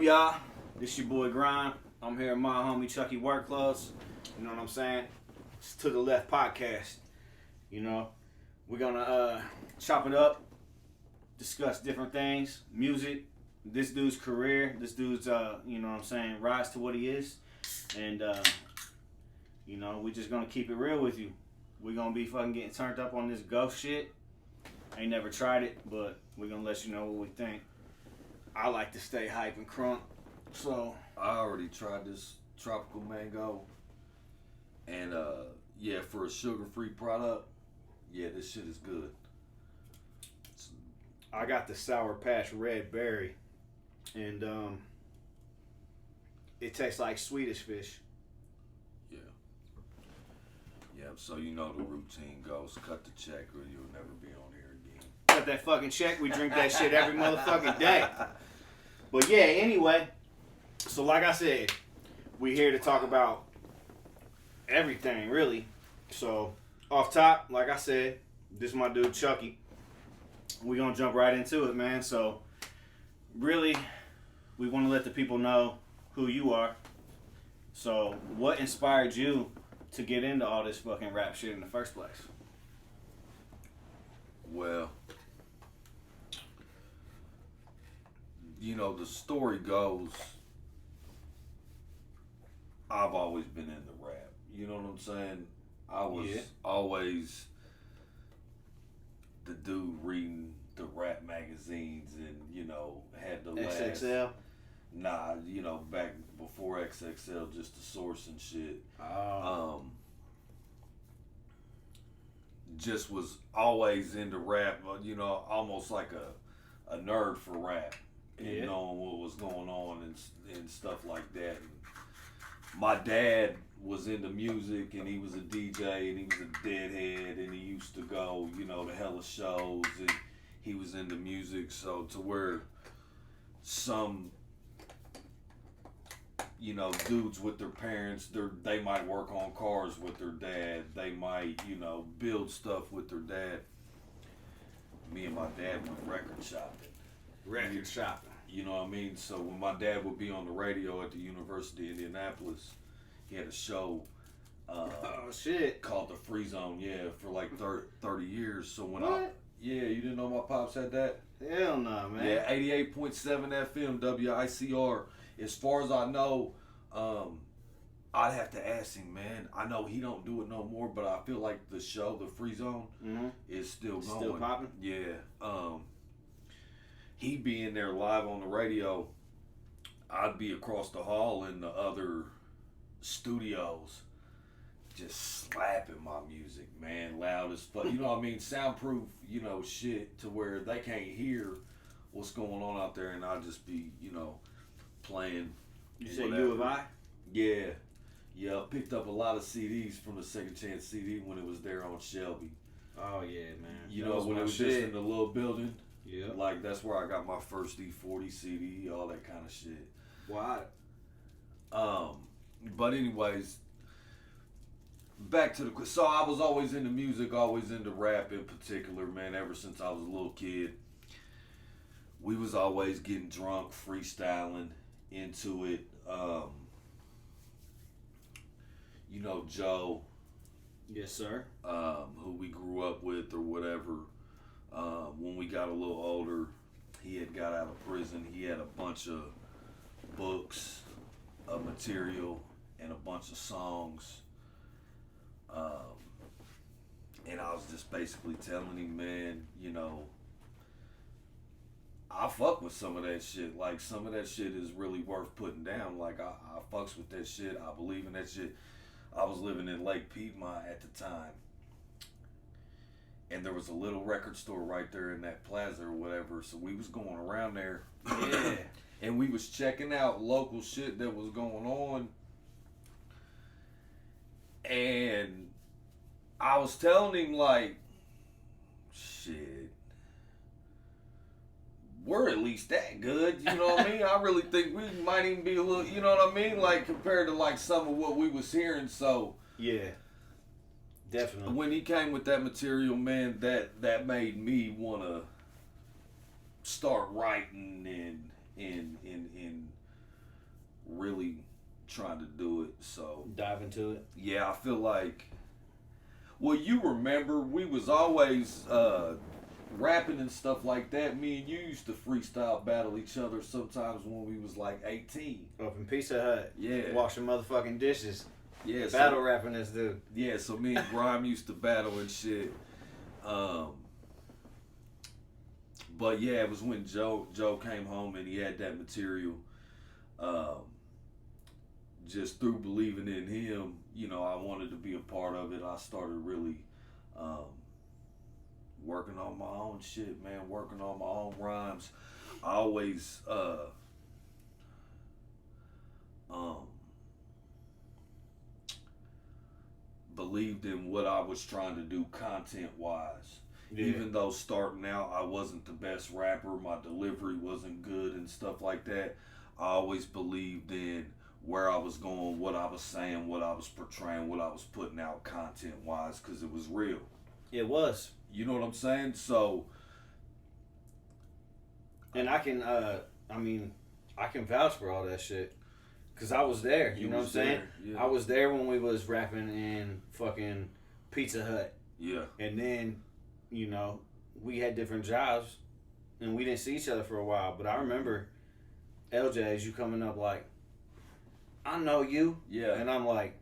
y'all? This your boy Grime. I'm here with my homie Chucky Workclothes. You know what I'm saying? It's To The Left podcast. You know, we're gonna chop it up, discuss different things, music, this dude's career, this dude's you know what I'm saying, rise to what he is, and you know, we just gonna keep it real with you. We're gonna be fucking getting turned up on this ghost shit. Ain't never tried it, but we're gonna let you know what we think. I like to stay hype and crunk, so I already tried this tropical mango, and yeah, for a sugar-free product, yeah, this shit is good. I got the Sour Patch Red Berry, and it tastes like Swedish fish. Yeah. Yeah, so you know the routine goes, cut the check or you'll never be on here again. Cut that fucking check, we drink that shit every motherfucking day. But yeah, anyway, so like I said, we here to talk about everything, really. So, off top, like I said, this is my dude Chucky. We gonna jump right into it, man. So, really, we want to let the people know who you are. So, what inspired you to get into all this fucking rap shit in the first place? Well, you know, the story goes, I've always been into rap. You know what I'm saying? I was always the dude reading the rap magazines and, you know, had the XXL? Nah, you know, back before XXL, just the Source and shit. Oh. Just was always into rap, you know, almost like a nerd for rap. And knowing what was going on and stuff like that. And my dad was into music and he was a DJ and he was a deadhead and he used to go, you know, to hella shows and he was into music, so to where some, you know, dudes with their parents, they might work on cars with their dad, they might, you know, build stuff with their dad. Me and my dad went record shopping. You know what I mean? So when my dad would be on the radio at the University of Indianapolis, he had a show called The Free Zone, for like 30 years. So when you didn't know my pops had that? Hell no, man. Yeah, 88.7 FM, WICR. As far as I know, I'd have to ask him, man. I know he don't do it no more, but I feel like the show, The Free Zone, is still going. Still popping? Yeah. He'd be in there live on the radio. I'd be across the hall in the other studios, just slapping my music, man, loud as fuck. You know what I mean? Soundproof, you know, shit to where they can't hear what's going on out there, and I'd just be, you know, playing. You say U of I? Yeah. Yeah, picked up a lot of CDs from the Second Chance CD when it was there on Shelby. Oh, yeah, man. You know, when it was just in the little building. Yeah. Like, that's where I got my first E40 CD, all that kind of shit. Why? But anyways, back to the... So I was always into music, always into rap in particular, man, ever since I was a little kid. We was always getting drunk, freestyling into it. You know, Joe. Yes, sir. Who we grew up with or whatever. When we got a little older, he had got out of prison. He had a bunch of books of material and a bunch of songs. And I was just basically telling him, man, you know, I fuck with some of that shit. Like, some of that shit is really worth putting down. Like, I fucks with that shit. I believe in that shit. I was living in Lake Piedmont at the time. And there was a little record store right there in that plaza or whatever. So we was going around there. Yeah. And we was checking out local shit that was going on. And I was telling him, like, shit, we're at least that good. You know what I mean? I really think we might even be a little, you know what I mean? Like, compared to, like, some of what we was hearing. So, yeah. Definitely. When he came with that material, man, that made me want to start writing and trying to do it. So dive into it. yeah, I feel like. Well, you remember we was always rapping and stuff like that. Me and you used to freestyle battle each other sometimes when we was like 18. Up in Pizza Hut. Yeah. Washing motherfucking dishes. Yeah. Battle rapping this dude. Yeah, so me and Grime used to battle and shit. But yeah, it was when Joe came home and he had that material. Just through believing in him, you know, I wanted to be a part of it. I started really working on my own shit, man, working on my own rhymes. I always believed in what I was trying to do content wise. Yeah. Even though starting out I wasn't the best rapper, my delivery wasn't good and stuff like that, I always believed in where I was going, what I was saying, what I was portraying, what I was putting out content wise, because it was real. It was. You know what I'm saying? So, and I can vouch for all that shit. Cause I was there, you know what I'm saying? Yeah. I was there when we was rapping in fucking Pizza Hut. Yeah. And then, you know, we had different jobs and we didn't see each other for a while. But I remember LJ's you coming up like, I know you. Yeah. And I'm like,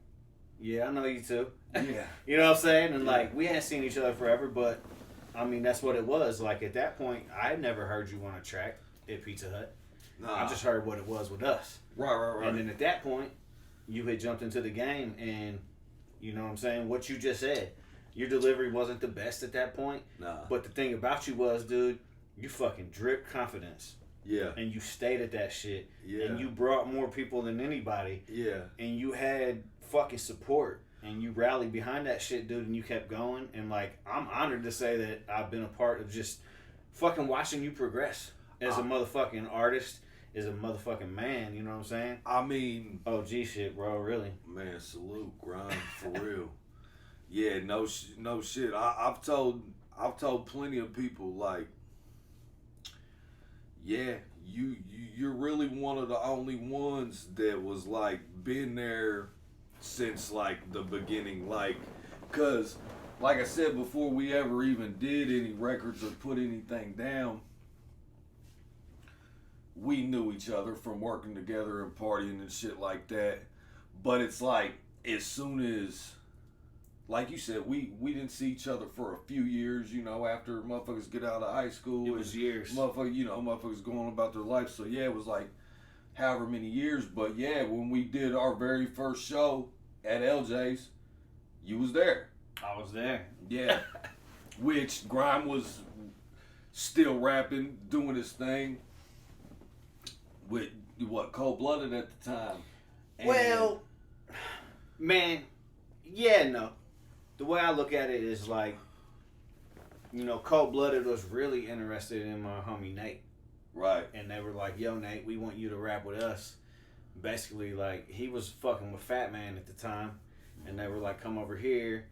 yeah, I know you too. Yeah. You know what I'm saying? And like, we hadn't seen each other forever, but I mean, that's what it was. Like at that point, I had never heard you on a track at Pizza Hut. Nah. I just heard what it was with us. Right. And then at that point, you had jumped into the game and, you know what I'm saying, what you just said. Your delivery wasn't the best at that point. Nah. But the thing about you was, dude, you fucking dripped confidence. Yeah. And you stayed at that shit. Yeah. And you brought more people than anybody. Yeah. And you had fucking support. And you rallied behind that shit, dude, and you kept going. And, like, I'm honored to say that I've been a part of just fucking watching you progress as a motherfucking artist, as a motherfucking man, you know what I'm saying? I mean... OG shit, bro, really. Man, salute, grind, for real. Yeah, no shit. I've told plenty of people, like, yeah, you're really one of the only ones that was, like, been there since like the beginning, like, cause like I said before we ever even did any records or put anything down, we knew each other from working together and partying and shit like that. But it's like as soon as, like you said, we didn't see each other for a few years, you know, after motherfuckers get out of high school. It was years. Motherfuckers going about their life. So yeah, it was like however many years. But yeah, when we did our very first show at LJ's, you was there. I was there. Yeah. Which Grime was still rapping, doing his thing with what, Cold Blooded at the time. And well, man, yeah, no. The way I look at it is like, you know, Cold Blooded was really interested in my homie Nate. Right. And they were like, yo, Nate, we want you to rap with us. Basically, like, he was fucking with Fat Man at the time. And they were like, come over here.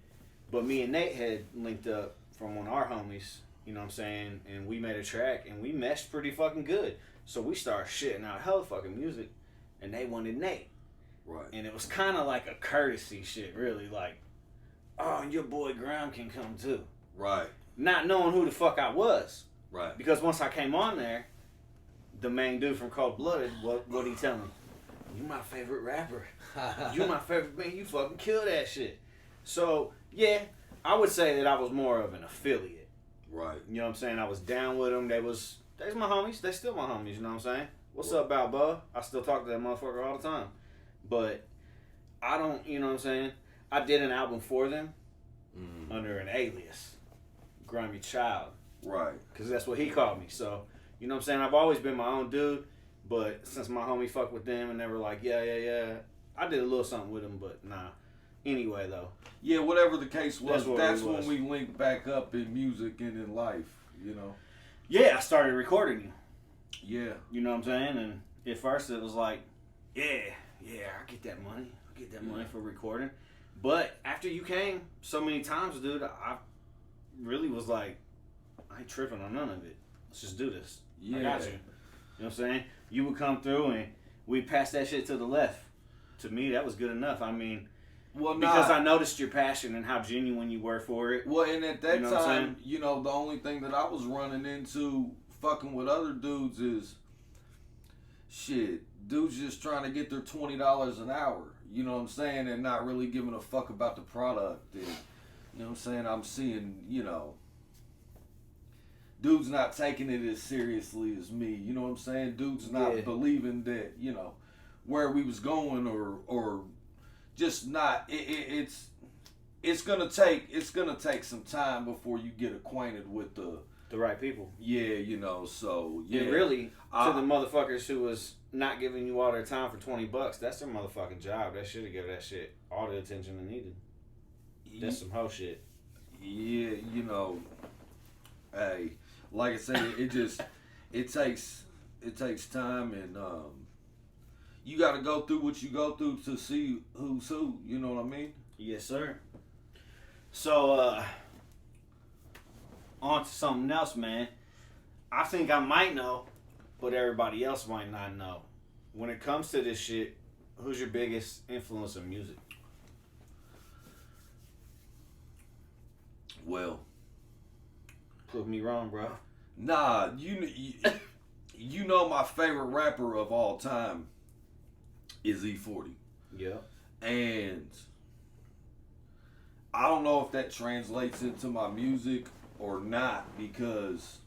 But me and Nate had linked up from one of our homies, you know what I'm saying? And we made a track, and we meshed pretty fucking good. So we started shitting out hella fucking music. And they wanted Nate. Right. And it was kind of like a courtesy shit, really. Like, oh, and your boy Grime can come too. Right. Not knowing who the fuck I was. Right. Because once I came on there, the main dude from Cold Blooded, what'd he tell me? You my favorite rapper. You my favorite man. You fucking kill that shit. So, yeah, I would say that I was more of an affiliate. Right. You know what I'm saying? I was down with them. They's my homies. They still my homies, you know what I'm saying? What's up, Balboa? I still talk to that motherfucker all the time. But I don't, you know what I'm saying? I did an album for them under an alias, Grimy Child. Right. Because that's what he called me. So, you know what I'm saying? I've always been my own dude. But since my homie fucked with them and they were like, yeah, I did a little something with them, but nah. Anyway, though. Yeah, whatever the case was, that's when we linked back up in music and in life, you know? Yeah, I started recording you. Yeah. You know what I'm saying? And at first it was like, yeah, I get that money. I get that money for recording. But after you came so many times, dude, I really was like, I ain't tripping on none of it. Let's just do this. Yeah. I got you. You know what I'm saying? You would come through and we'd pass that shit to the left. to me, that was good enough. I mean, well, because I noticed your passion and how genuine you were for it. Well, and at that You know what I'm time, you know, the only thing that I was running into fucking with other dudes is shit. Dudes just trying to get their $20 an hour. You know what I'm saying, and not really giving a fuck about the product. And, you know what I'm saying? I'm seeing, you know, dudes not taking it as seriously as me. You know what I'm saying? Dudes not believing that, you know, where we was going or just not. It's gonna take some time before you get acquainted with the right people. Yeah, you know. So yeah, and really to the motherfuckers who was not giving you all their time for $20, that's their motherfucking job. They should have given that shit all the attention they needed. That's some hoe shit. Yeah, you know. Hey, like I said, it takes time, and you got to go through what you go through to see who's who. You know what I mean? Yes, sir. So, on to something else, man. I think I might know, but everybody else might not know. When it comes to this shit, who's your biggest influence in music? Well, prove me wrong, bro. Nah, you know my favorite rapper of all time is E40. Yeah. And I don't know if that translates into my music or not, because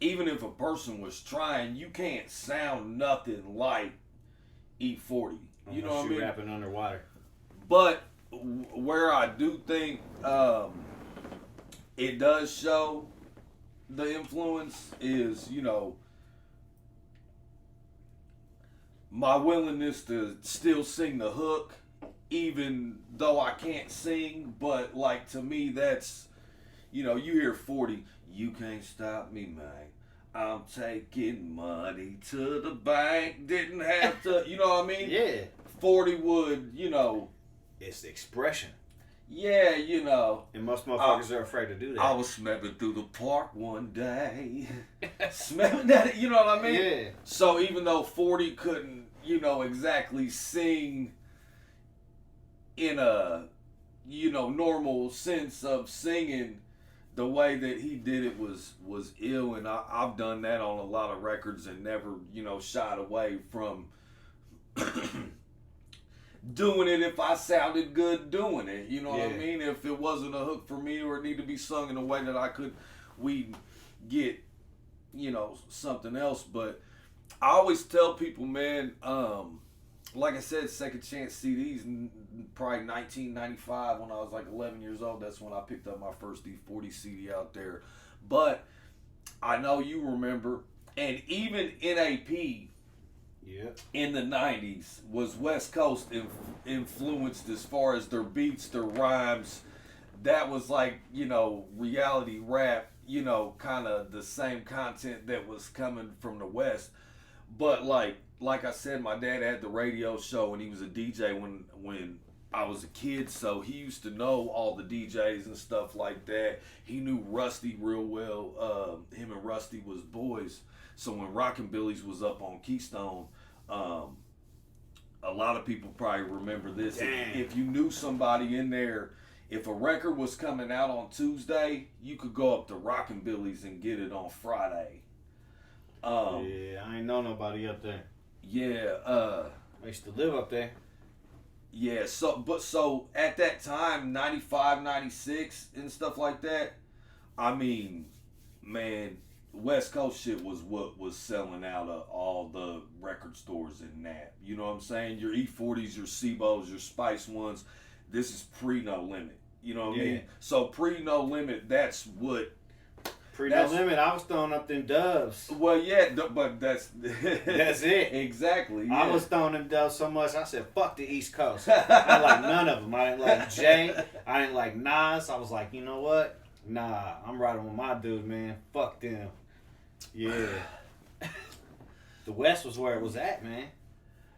even if a person was trying, you can't sound nothing like E40. You know what I mean? Rapping underwater. But where I do think it does show the influence is, you know, my willingness to still sing the hook, even though I can't sing. But like, to me, that's, you know, you hear 40, you can't stop me, man. I'm taking money to the bank. Didn't have to, you know what I mean? Yeah. 40 would, you know. It's the expression. Yeah, you know. And most motherfuckers are afraid to do that. I was smelling through the park one day. Smelling that, you know what I mean? Yeah. So even though 40 couldn't, you know, exactly sing in a, you know, normal sense of singing, the way that he did it was ill. And I've done that on a lot of records and never, you know, shied away from doing it if I sounded good doing it. You know what I mean? If it wasn't a hook for me or it needed to be sung in a way that we get, you know, something else. But I always tell people, man, like I said, Second Chance CDs, probably 1995 when I was like 11 years old. That's when I picked up my first E40 CD out there. But I know you remember, and even NAP, in the 90s was West Coast influenced as far as their beats, their rhymes. That was like, you know, reality rap, you know, kind of the same content that was coming from the West. But like I said, my dad had the radio show and he was a DJ when I was a kid, so he used to know all the DJs and stuff like that. He knew Rusty real well. Him and Rusty was boys. So when Rockin' Billy's was up on Keystone, a lot of people probably remember this. If you knew somebody in there, if a record was coming out on Tuesday, you could go up to Rockin' Billy's and get it on Friday. Yeah, I ain't know nobody up there. Yeah. I used to live up there. Yeah, so at that time, 95, 96 and stuff like that, I mean, man, West Coast shit was what was selling out of all the record stores in Nap. You know what I'm saying? Your E40s, your Sebos, your Spice Ones. This is pre-No Limit. You know what I mean? So pre-No Limit, that's what... No Limit, I was throwing up them dubs. Well, yeah, but that's... That's it. Exactly, yeah. I was throwing them dubs so much, I said, fuck the East Coast. I didn't like none of them. I didn't like Jay. I didn't like Nas. I was like, you know what? Nah, I'm riding with my dude, man. Fuck them. Yeah. The West was where it was at, man.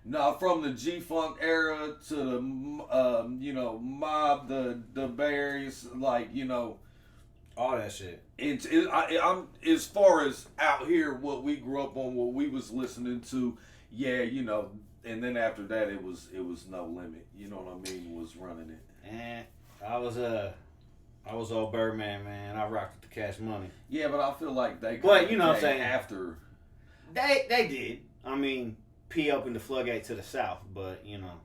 No, from the G-Funk era to the, you know, Mob, the Bay Areas, like, you know, All that shit. I'm as far as out here, what we grew up on, what we was listening to. Yeah, you know. And then after that, it was No Limit. You know what I mean? Was running it. And I was all Birdman, man. I rocked with the Cash Money. Yeah, but I feel like they. But you know what I'm saying? After they did. I mean, P opened the floodgate to the South, but you know,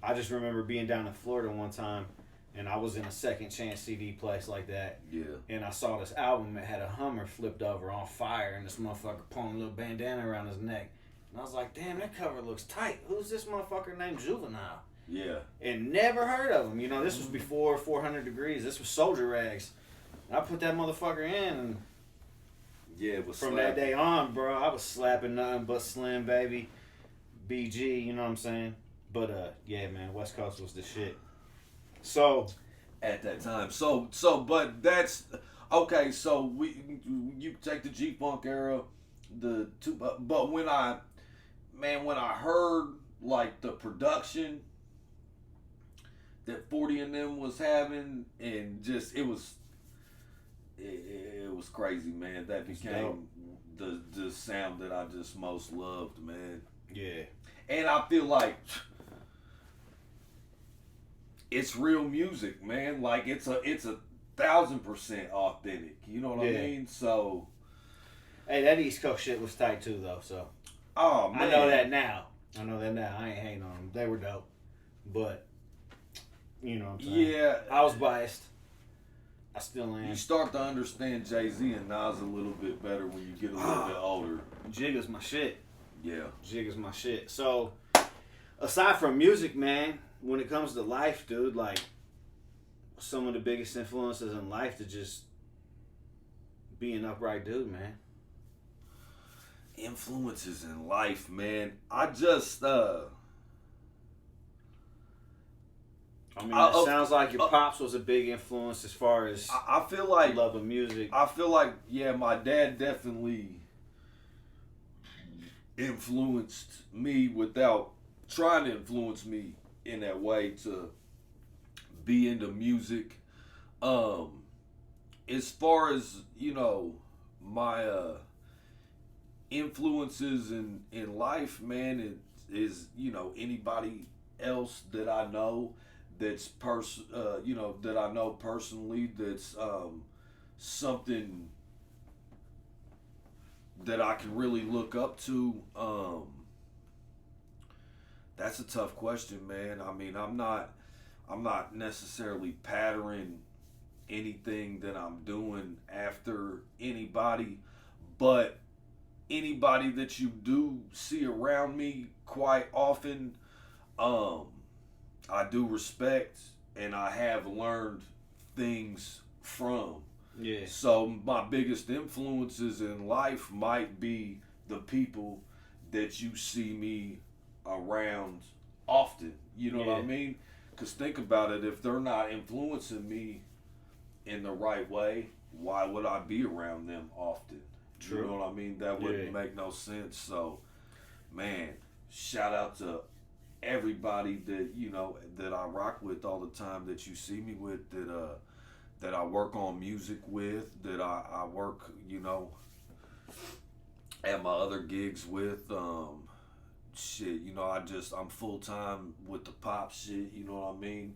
I just remember being down in Florida one time, and I was in a Second Chance CD place like that. Yeah. And I saw this album that had a Hummer flipped over on fire, and this motherfucker pulling a little bandana around his neck. And I was like, damn, that cover looks tight. Who's this motherfucker named Juvenile? Yeah. And never heard of him. You know, this was before 400 Degrees. This was Soldier Rags. And I put that motherfucker in, and yeah, it was from that day on, bro, I was slapping nothing but Slim Baby, BG, you know what I'm saying? But, yeah, man, West Coast was the shit. So. At that time. But that's, okay, so you take the G-Funk era, but when I heard like the production that 40 and them was having, and just it was crazy, man. That became the sound that I just most loved, man. Yeah. And I feel like it's real music, man. Like it's a 1,000% authentic. You know what I mean? So hey, that East Coast shit was tight too, though. So, oh man, I know that now. I ain't hating on them. They were dope, but you know what I'm saying. Yeah, I was biased. I still am. You start to understand Jay-Z and Nas a little bit better when you get a little bit older. Jigga's my shit. Yeah, Jigga's my shit. So, aside from music, man, when it comes to life, dude, like some of the biggest influences in life to just be an upright dude, man. Influences in life, man. I just it sounds like your pops was a big influence as far as I feel like love of music. I feel like, yeah, my dad definitely influenced me without trying to influence me in that way to be into music. As far as, you know, my influences in life, man, it is, you know, anybody else that I know that's that I know personally that's something that I can really look up to. That's a tough question, man. I mean, I'm not necessarily patterning anything that I'm doing after anybody, but anybody that you do see around me quite often, I do respect and I have learned things from. Yeah. So my biggest influences in life might be the people that you see me around often. You know what I mean? Because think about it, if they're not influencing me in the right way, why would I be around them often? True. You know what I mean? That wouldn't make no sense. So, man, shout out to everybody that, you know, that I rock with all the time, that you see me with, that I work on music with, that I work, you know, at my other gigs with. Shit, you know, I'm full time with the pop shit, you know what I mean?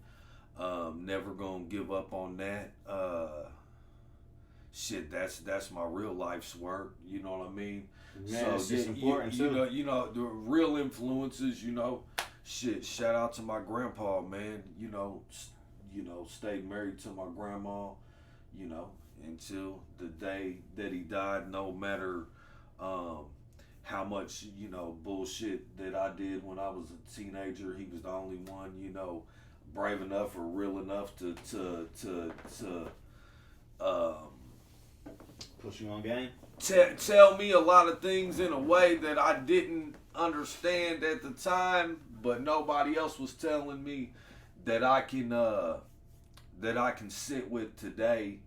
Never gonna give up on that. Shit, that's my real life's work, you know what I mean? Man, so it's just important too. You know, the real influences, you know, shit, shout out to my grandpa, man, you know, stayed married to my grandma, you know, until the day that he died, no matter how much, you know, bullshit that I did when I was a teenager. He was the only one, you know, brave enough or real enough to push you on game. Tell me a lot of things in a way that I didn't understand at the time, but nobody else was telling me that I can sit with today.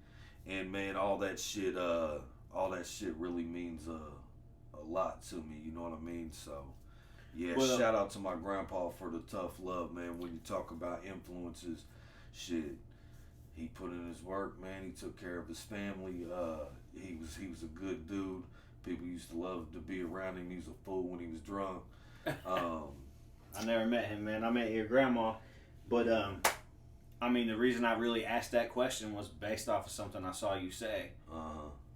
And man, all that shit really means a lot to me, you know what I mean? So yeah, shout out to my grandpa for the tough love, man. When you talk about influences, shit, he put in his work, man. He took care of his family. He was a good dude. People used to love to be around him. He was a fool when he was drunk. I never met him, man. I met your grandma, but I mean, the reason I really asked that question was based off of something I saw you say,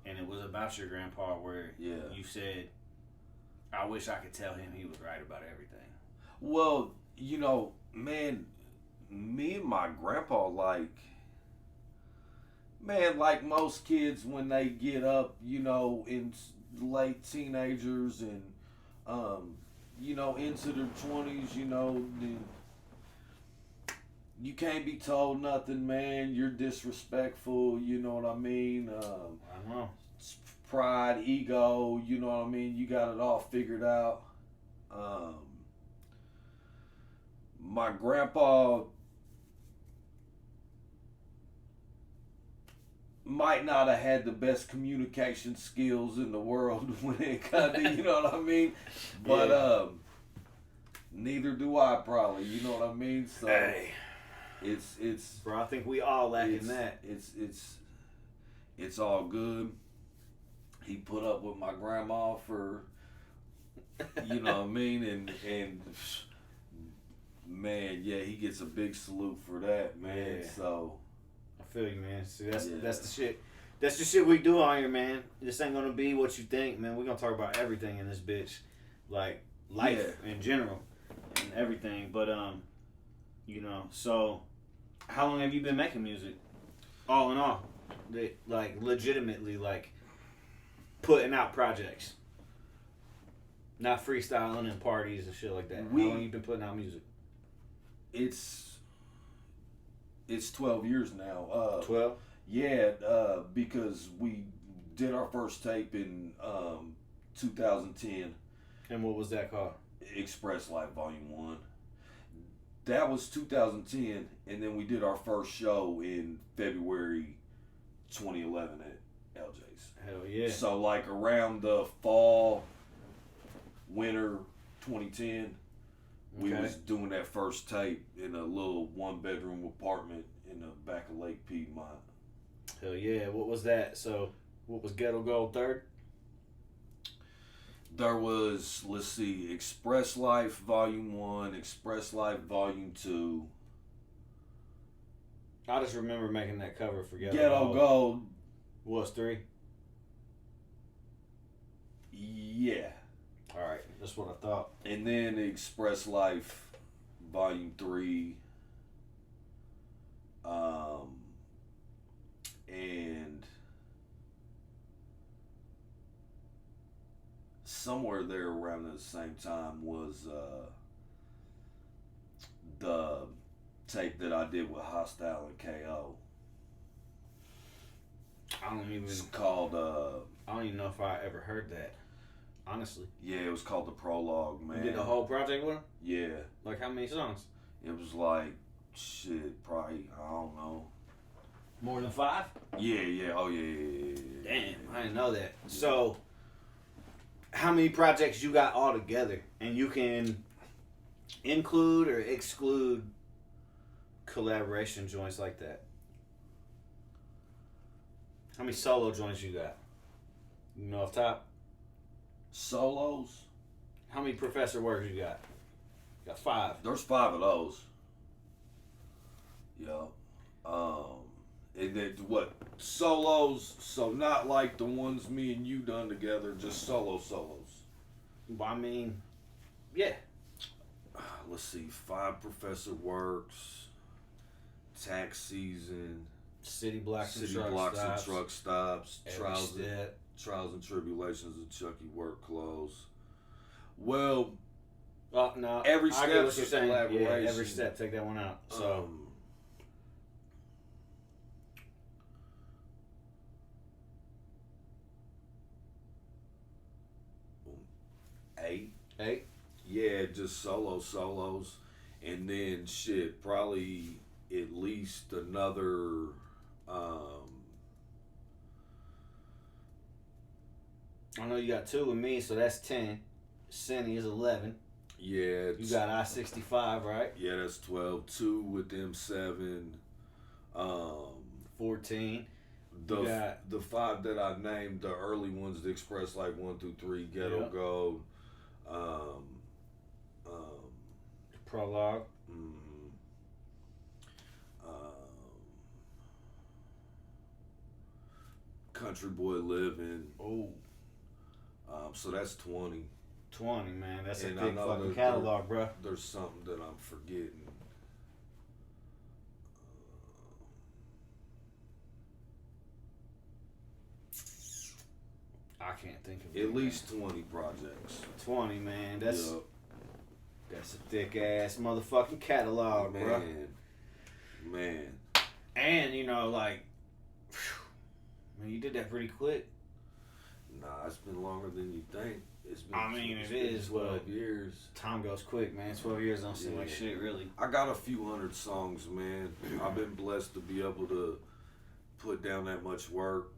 and it was about your grandpa, where you said, "I wish I could tell him he was right about everything." Well, you know, man, me and my grandpa, like most kids when they get up, you know, in late teenagers and you know, into their 20s, you know, you can't be told nothing, man. You're disrespectful, you know what I mean? I know. Pride, ego, you know what I mean? You got it all figured out. My grandpa might not have had the best communication skills in the world when it got to, you know what I mean? But neither do I, probably, you know what I mean? So hey. It's bro, I think we all lacking that. It's all good. He put up with my grandma for, you know what I mean, and man, yeah, he gets a big salute for that, man. Yeah. So I feel you, man. See, that's the shit. That's the shit we do on here, man. This ain't gonna be what you think, man. We're gonna talk about everything in this bitch, like life in general and everything. But you know, so how long have you been making music? All in all, like legitimately, like putting out projects, not freestyling and parties and shit like that. How long you been putting out music? It's 12 years now. 12? Yeah, because we did our first tape in 2010. And what was that called? Express Life Volume 1. That was 2010, and then we did our first show in February 2011 at LJ's. Hell yeah. So like around the fall, winter 2010, we was doing that first tape in a little 1-bedroom apartment in the back of Lake Piedmont. Hell yeah. What was that? So what was Ghetto Gold third? There was, let's see, Express Life Volume 1, Express Life Volume 2. I just remember making that cover for Ghetto Gold. Was 3? Yeah. Alright, that's what I thought. And then Express Life Volume 3. And somewhere there around the same time was the tape that I did with Hostile and KO. It's called I don't even know if I ever heard that. Honestly. Yeah, it was called The Prologue, man. You did the whole project with him? Yeah. Like how many songs? It was like shit, probably, I don't know. More than 5? Yeah. Oh yeah. Damn, I didn't know that. So how many projects you got all together? And you can include or exclude collaboration joints like that. How many solo joints you got? You know off top? Solos? How many Professor works you got? You got 5. There's 5 of those. Yeah. And then what? Solos, so not like the ones me and you done together, just solos. I mean, yeah. Let's see, 5 Professor Works, Tax Season, City Blocks and Truck Stops, Every Trials and Tribulations of Chucky Workclothes. Well, no, every I get what step's you're a saying. collaboration. Yeah, every step, take that one out. So 8. 8? Yeah, just solos. And then shit, probably at least another I know you got 2 with me, so that's 10. Cindy is 11. Yeah. You got I-65, right? Yeah, that's 12. 2 with them 7. 14. The 5 that I named, the early ones, the Express Life 1 through 3, Ghetto Gold, Prologue. Country Boy Living. Oh. So that's 20. 20, man. That's And a big fucking catalog, bro. There's something that I'm forgetting. I can't think of it. At least 20 projects. 20, man. That's Yup. that's a thick ass motherfucking catalog, bro. Man. And you know, like, man, you did that pretty quick. Nah, it's been longer than you think. It's been. I mean, it's it been is 12 years. Time goes quick, man. 12 years don't seem like shit, really. I got a few hundred songs, man. I've been blessed to be able to put down that much work.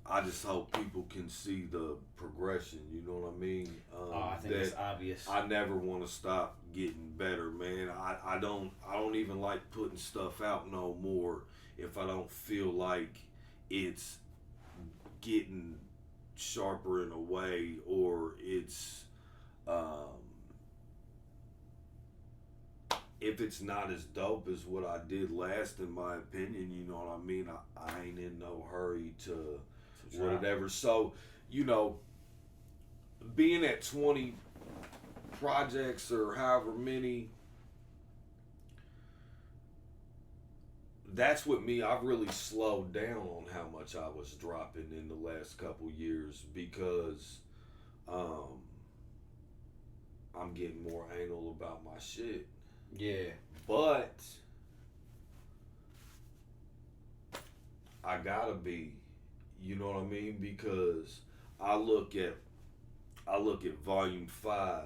I just hope people can see the progression. You know what I mean? I think it's obvious. I never want to stop getting better, man. I don't even like putting stuff out no more if I don't feel like it's getting sharper in a way, or it's if it's not as dope as what I did last, in my opinion. You know what I mean? I ain't in no hurry to whatever. So, you know, being at 20 projects or however many, that's what me. I've really slowed down on how much I was dropping in the last couple years, because I'm getting more anal about my shit. Yeah. But I gotta be. You know what I mean? Because I look at Volume 5,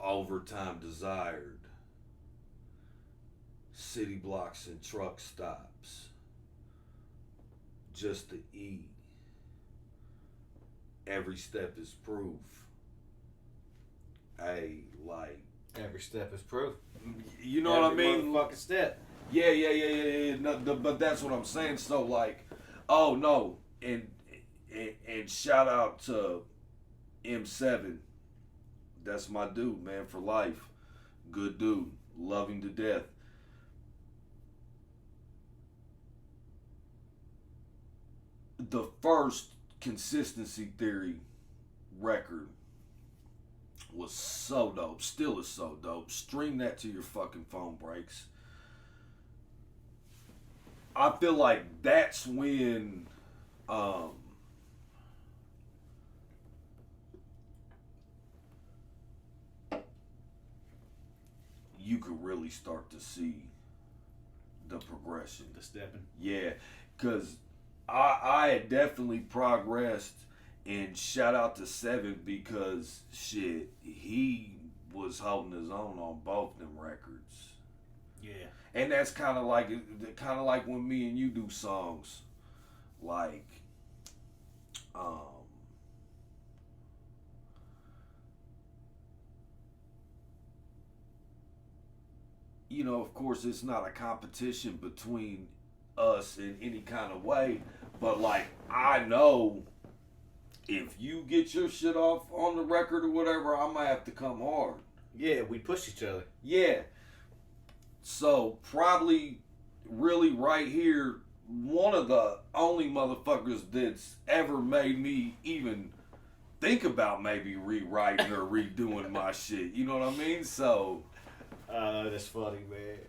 Overtime Desired, City Blocks and Truck Stops, Just to Eat, Every Step is Proof. Like, every step is proof. You know what I mean? Motherfucking step. Yeah. No, but that's what I'm saying. So, like, oh no, and shout out to M7. That's my dude, man, for life. Good dude, love him to death. The first Consistency Theory record was so dope. Still is so dope. Stream that to your fucking phone breaks. I feel like that's when you could really start to see the progression. The stepping. Yeah, because I had definitely progressed, and shout out to 7, because shit, he was holding his own on both them records. Yeah. And that's kind of like when me and you do songs, like, you know, of course, it's not a competition between us in any kind of way, but like, I know if you get your shit off on the record or whatever, I might have to come hard. Yeah, we push each other. Yeah. So, probably, really right here, one of the only motherfuckers that's ever made me even think about maybe rewriting or redoing my shit. You know what I mean? So, that's funny, man.